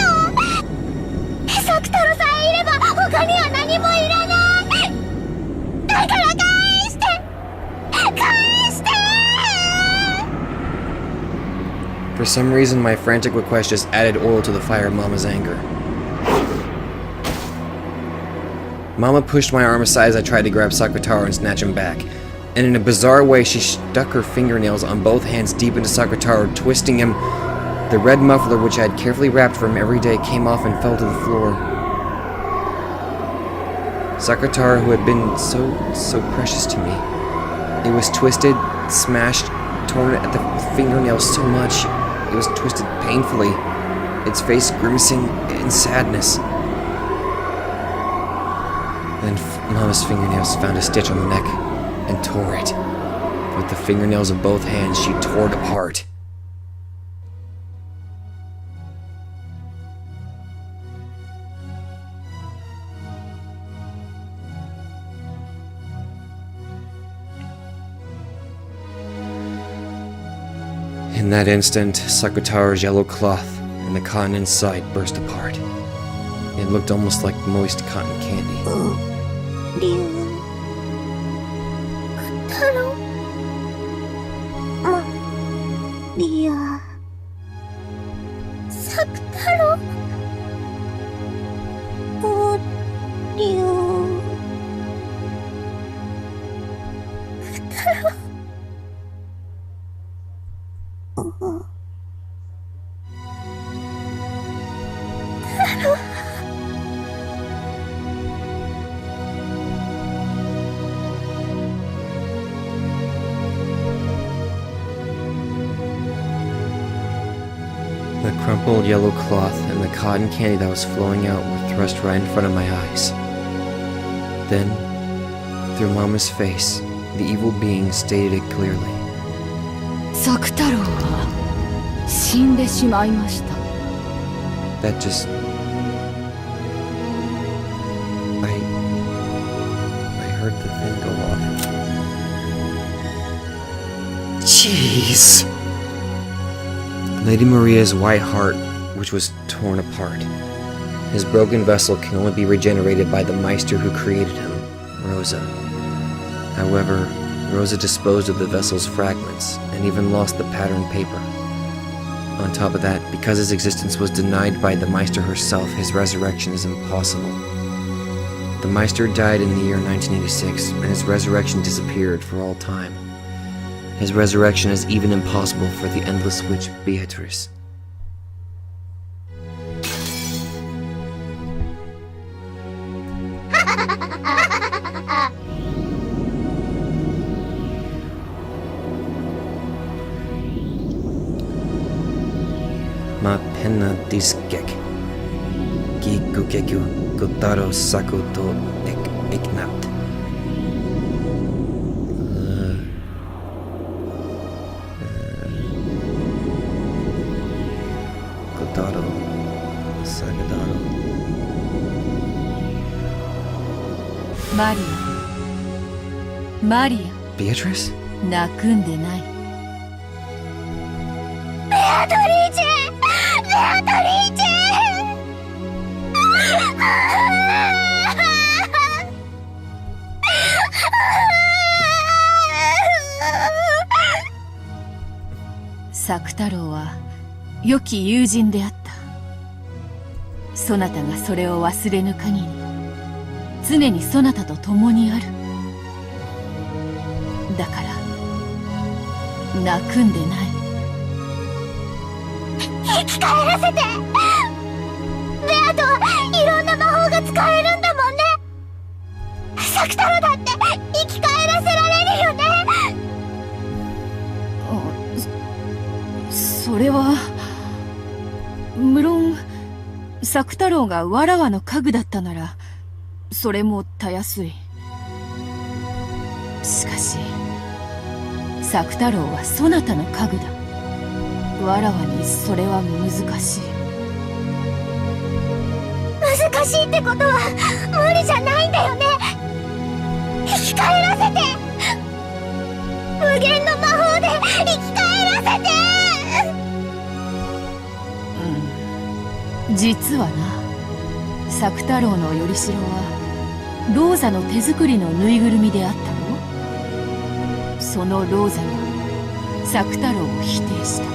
サクタロさえいれば他には何もいらない。だから返して返して。 For some reason, my frantic request just added oil to the fire of Mama's anger. Mama pushed my arm aside as I tried to grab Sakutaro and snatch him back. And in a bizarre way, she stuck her fingernails on both hands deep into Sakutaro, twisting him. The red muffler, which I had carefully wrapped for him every day, came off and fell to the floor. Sakutaro, who had been so precious to me. It was twisted, smashed, torn at the fingernails so much. It was twisted painfully, its face grimacing in sadness. Then Mama's fingernails found a stitch on the neck and tore it. With the fingernails of both hands, she tore it apart. In that instant, Sakutaro's yellow cloth and the cotton inside burst apart. It looked almost like moist cotton candy. りゅう太郎マリアサク太郎おりゅう太郎。The crumpled yellow cloth and the cotton candy that was flowing out were thrust right in front of my eyes. Then, through Mama's face, the evil being stated it clearly. 作太郎は死んでしまいました。 That just... I heard the thing go off. Jeez! Lady Maria's white heart, which was torn apart. His broken vessel can only be regenerated by the Meister who created him, Rosa. However, Rosa disposed of the vessel's fragments, and even lost the patterned paper. On top of that, because his existence was denied by the Meister herself, his resurrection is impossible. The Meister died in the year 1986, and his resurrection disappeared for all time. His resurrection is even impossible for the endless witch Beatrice. Ma penna diskek. Gikukekyu gotaro sakuto eknat. Gotaro sagadaro. マリア。マリ Beatrice? ア、泣くんでない。ベアトリーチェ、ベアトリーチェ。作太郎は良き友人であった。そなたがそれを忘れぬ限り、常にそなたと共にある。だから泣くんでない。生き返らせて。ベアとはいろんな魔法が使えるんだもんね。作太郎だって生き返らせられるよね。それは無論作太郎がわらわの家具だったならそれもたやすい。しかし作太郎はそなたの家具だ。わらわにそれは難しい。難しいってことは無理じゃないんだよね。生き返らせて。無限の魔法で生き返らせて。実はな、作太郎のよりしろはローザの手作りのぬいぐるみであったろ。そのローザが作太郎を否定した。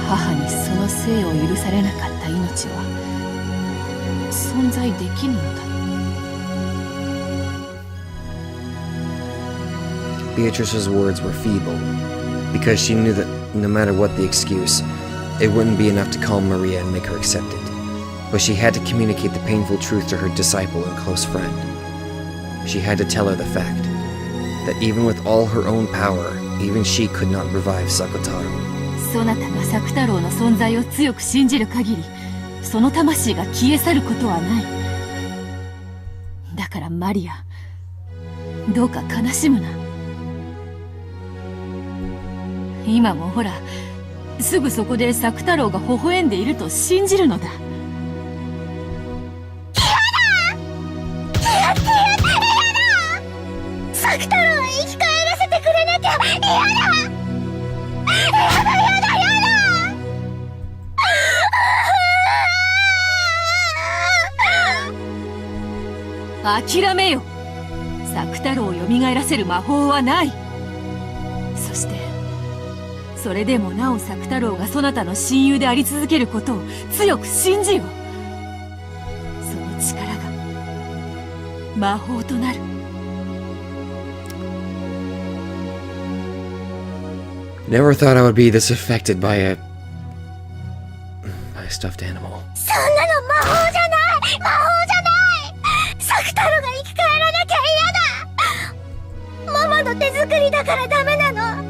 母にその生を許されなかった命は存在できぬのだ。Beatrice's words were feeble, because she knew that no matter what the excuse, it wouldn't be enough to calm Maria and make her accept it. But she had to communicate the painful truth to her disciple and close friend. She had to tell her the fact that even with all her own power, even she could not revive Sakotaro. そなたが作太郎の存在を強く信じる限り、その魂が消え去ることはない。だからマリア、どうか悲しむな。今もほら、すぐそこで作太郎が微笑んでいると信じるのだ。作太郎を生き返らせてくれなきゃ嫌だ。諦めよ。作太郎を蘇らせる魔法はない。そしてそれでもなお作太郎がそなたの親友であり続けることを強く信じよ。その力が魔法となる。Never thought I would be this affected by a stuffed animal. そんなの魔法じゃない。魔法じゃない。作太郎が生き返らなきゃ嫌だ。ママの手作りだからダメなの。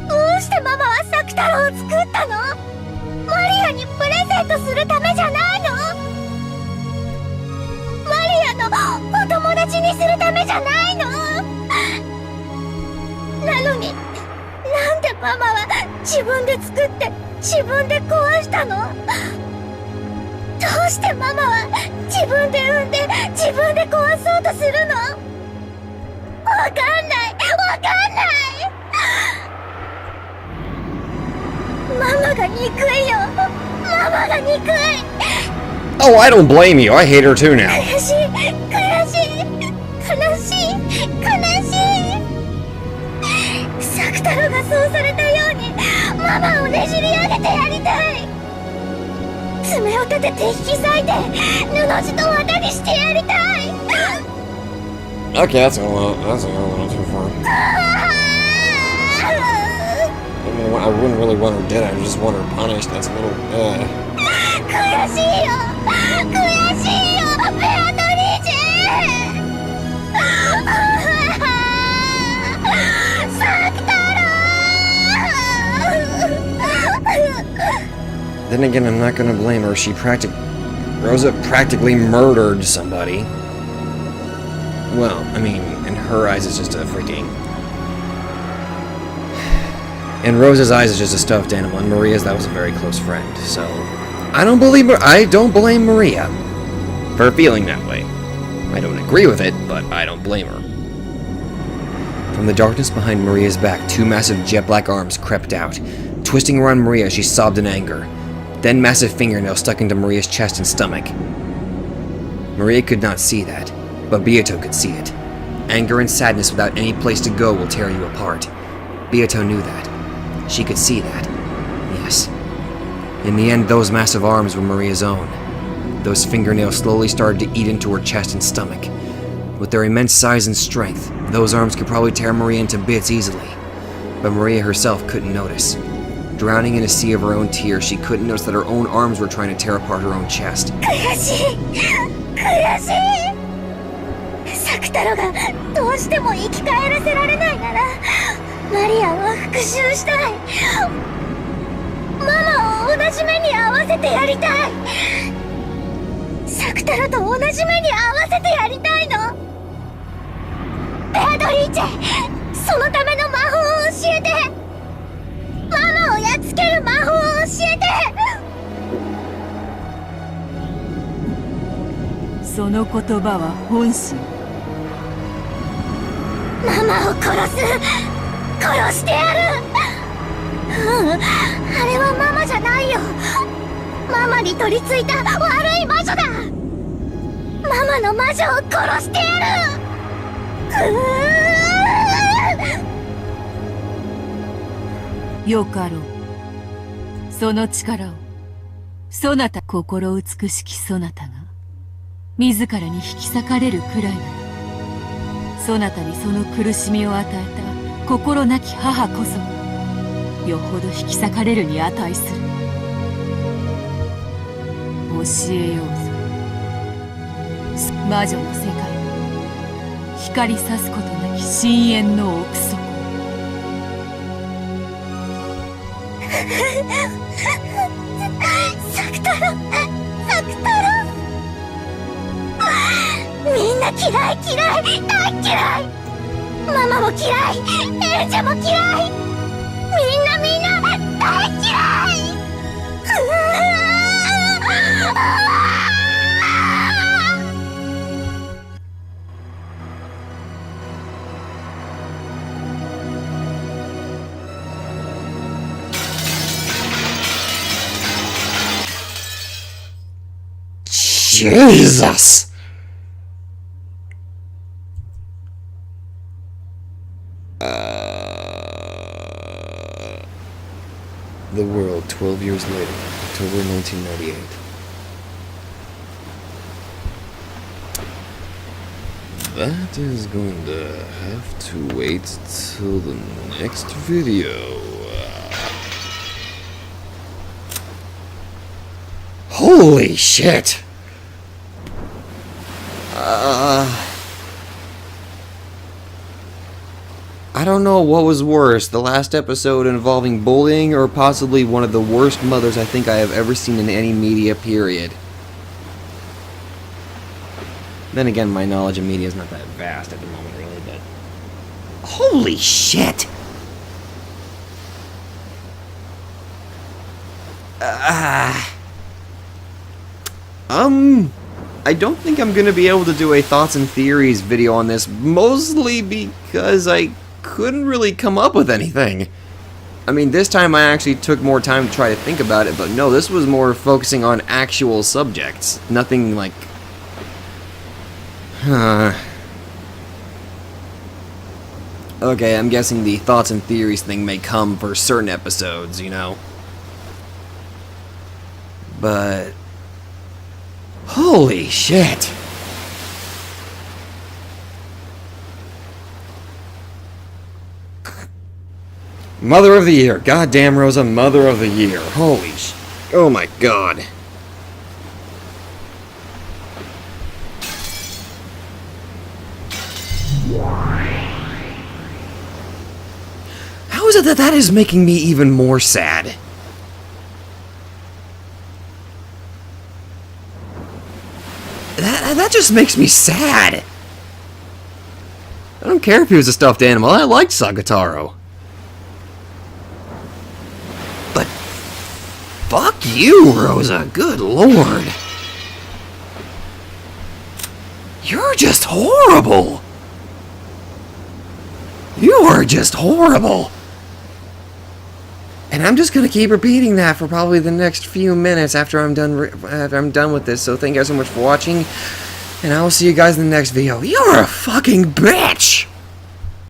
どうしてママは作太郎を作ったの？デートするためじゃないの？マリアのお友達にするためじゃないの？なのに、なんでママは自分で作って自分で壊したの？どうしてママは自分で産んで自分で壊そうとするの？わかんない、わかんない。ママが憎いよ。ママが憎い。Oh, I don't blame you. I hate her too now. 悔しい、悔しい、悲しい、悲しい。作太郎がそうされたようにママをねじり上げてやりたい。爪を立てて引き裂いて布地と綿にしてやりたい。 Okay, that's a little too far. I wouldn't really want her dead, I just want her punished. That's a little, 悔しいよ、悔しいよ、ベアトリーチェ。作太郎。 Then again, I'm not gonna blame her. Rosa practically murdered somebody. Well, I mean, in her eyes, it's just a freaking... In Rosa's eyes, it's just a stuffed animal. In Maria's, that was a very close friend. So, I don't blame Maria for feeling that way. I don't agree with it, but I don't blame her. From the darkness behind Maria's back, two massive jet black arms crept out. Twisting around Maria, she sobbed in anger. Then massive fingernails stuck into Maria's chest and stomach. Maria could not see that, but Beato could see it. Anger and sadness without any place to go will tear you apart. Beato knew that. She could see that. Yes. In the end, those massive arms were Maria's own. Those fingernails slowly started to eat into her chest and stomach. With their immense size and strength, those arms could probably tear Maria into bits easily. But Maria herself couldn't notice. Drowning in a sea of her own tears, she couldn't notice that her own arms were trying to tear apart her own chest. 悔しい、悔しい。作太郎がどうしても生き返らせられないなら、マリアは復讐したい。ママを同じ目に合わせてやりたい。作太郎と同じ目に合わせてやりたいの。ベアドリーチェ、そのための魔法を教えて。ママをやっつける魔法を教えて。その言葉は本心。ママを殺してやる。あれはママじゃないよ。ママに取り付いた悪い魔女だ。ママの魔女を殺してやる。よかろう。その力を、そなた心美しきそなたが自らに引き裂かれるくらいなら、そなたにその苦しみを与えた心なき母こそがよほど引き裂かれるに値する。教えようぞ。魔女の世界を光さすことなき深淵の奥底。作太郎、作太郎。みんな嫌い、大嫌い。ママも嫌い、エルチャも嫌い。みんな大嫌い。Jesus! The world 12 years later, October 1998. That is going to have to wait till the next video. Holy shit! I don't know what was worse, the last episode involving bullying or possibly one of the worst mothers I think I have ever seen in any media, period. Then again, my knowledge of media is not that vast at the moment, really, but... Holy shit! I don't think I'm gonna be able to do a thoughts and theories video on this, mostly because I couldn't really come up with anything. I mean, this time I actually took more time to try to think about it, but no, this was more focusing on actual subjects. Nothing like... Okay, I'm guessing the thoughts and theories thing may come for certain episodes, you know? But... Holy shit! Mother of the Year. Goddamn Rosa, Mother of the Year. Holy sh... Oh my god. How is it that that is making me even more sad? That just makes me sad. I don't care if he was a stuffed animal. I liked Sagataro. But fuck you, Rosa. Good lord. You're just horrible. You are just horrible. And I'm just gonna keep repeating that for probably the next few minutes after I'm done with this. So thank you guys so much for watching, and I will see you guys in the next video. You're a fucking bitch!